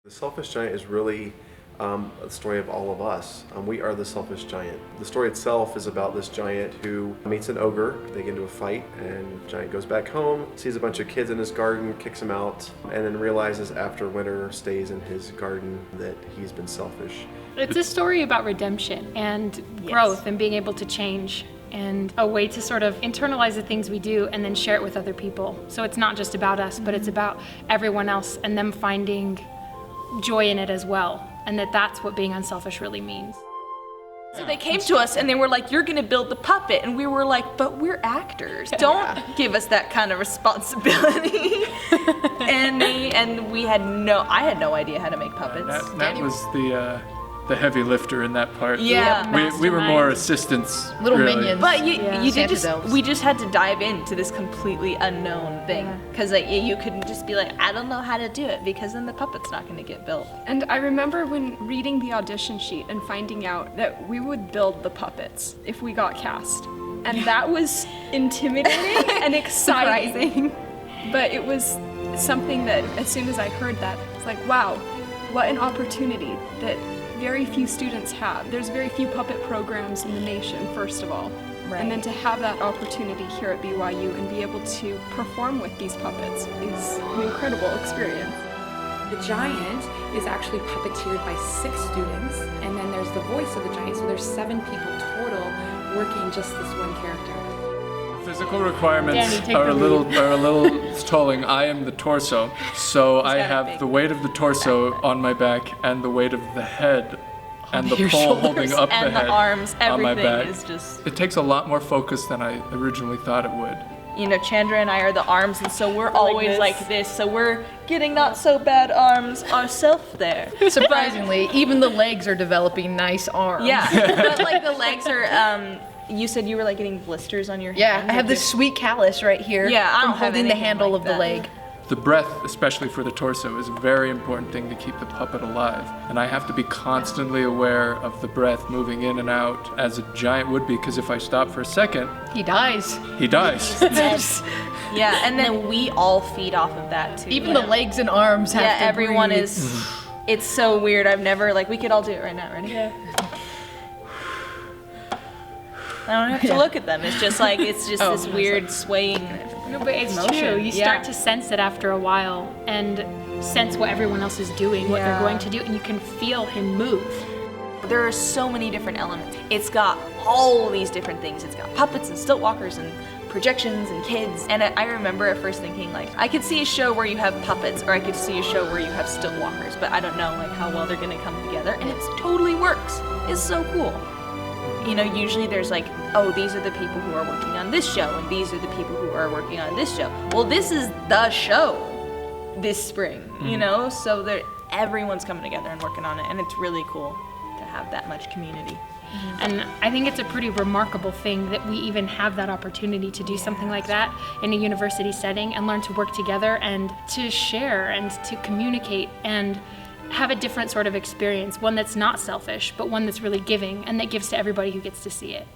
The Selfish Giant is really a story of all of us. We are the selfish giant. The story itself is about this giant who meets an ogre. They get into a fight, and the giant goes back home, sees a bunch of kids in his garden, kicks them out, and then realizes after winter stays in his garden that he's been selfish. It's a story about redemption and growth and being able to change, and a way to sort of internalize the things we do and then share it with other people. So it's not just about us, but it's about everyone else and them finding joy in it as well, and that's what being unselfish really means. So they came to us and they were like, you're gonna build the puppet, and we were like, but we're actors. Don't give us that kind of responsibility. and I had no idea how to make puppets. That was the heavy lifter in that part. Yeah. We were more assistants. Little really. minions. But you did Santa's elves. we just had to dive into this completely unknown thing. Because you couldn't just be like, I don't know how to do it, because then the puppet's not gonna get built. And I remember when reading the audition sheet and finding out that we would build the puppets if we got cast. And that was intimidating and exciting. But it was something that as soon as I heard that, it's like, wow, what an opportunity that very few students have. There's very few puppet programs in the nation, first of all. Right. And then to have that opportunity here at BYU and be able to perform with these puppets is an incredible experience. The giant is actually puppeteered by 6 students, and then there's the voice of the giant, so there's 7 people total working just this one character. Physical requirements Danny, take are the a little tolling. I am the torso, so I have the weight of the torso on my back and the weight of the head and the pole holding up the and head the arms, on my everything back. is just. It takes a lot more focus than I originally thought it would. You know, Chandra and I are the arms, and so we're always this. like this. So we're getting not so bad arms ourselves there. Surprisingly, even the legs are developing nice arms. Yeah, but like the legs are. You said you were like getting blisters on your Yeah, hands. I have this sweet callus right here Yeah, I from don't have holding the anything handle like of the that. leg. The breath, especially for the torso, is a very important thing to keep the puppet alive. And I have to be constantly aware of the breath moving in and out, as a giant would be, because if I stop for a second, He dies. he dies. Yeah, and then we all feed off of that too. Even you the know? legs and arms have Yeah, to everyone breathe. is. It's so weird. I've never we could all do it right now. Ready? Yeah. I don't have to look at them. It's just this weird swaying. No, but it's motion. true. You start to sense it after a while and sense what everyone else is doing, what they're going to do, and you can feel him move. There are so many different elements. It's got all these different things. It's got puppets and stilt walkers and projections and kids. And I remember at first thinking I could see a show where you have puppets, or I could see a show where you have stilt walkers, but I don't know how well they're gonna come together. And it totally works. It's so cool. You know, usually there's these are the people who are working on this show, and these are the people who are working on this show. Well, this is the show this spring, you know? So everyone's coming together and working on it, and it's really cool to have that much community. And I think it's a pretty remarkable thing that we even have that opportunity to do something like that in a university setting and learn to work together and to share and to communicate and have a different sort of experience, one that's not selfish, but one that's really giving and that gives to everybody who gets to see it.